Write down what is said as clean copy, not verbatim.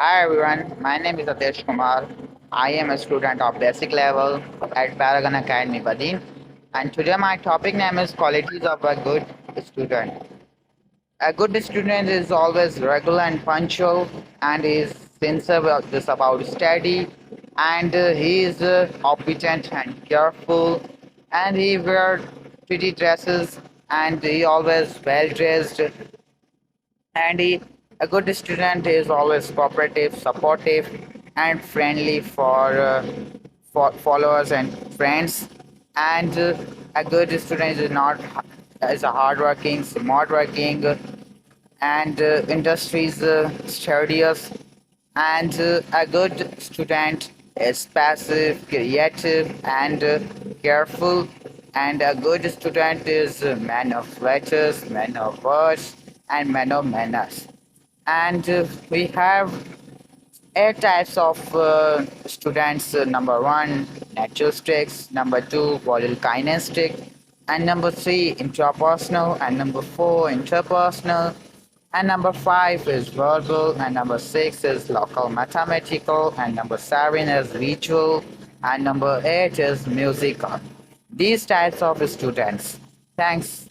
Hi everyone, my name is Atesh Kumar. I am a student of basic level at Paragon Academy, Badin. And today my topic name is qualities of a good student. A good student is always regular and punctual and is sincere about this about study and he is obedient and careful and he wears pretty dresses and he always well dressed and a good student is always cooperative, supportive, and friendly for followers and friends. And a good student is not is a hardworking, smart working, and industries studious. And a good student is passive, creative, and careful. And a good student is a man of letters, man of words, and man of manners. And we have eight types of students. Number one, naturalistic. Number two, polykinestic. And number three, interpersonal. And number four, interpersonal. And number five is verbal. And number six is local mathematical. And number seven is visual. And number eight is musical. These types of students. Thanks.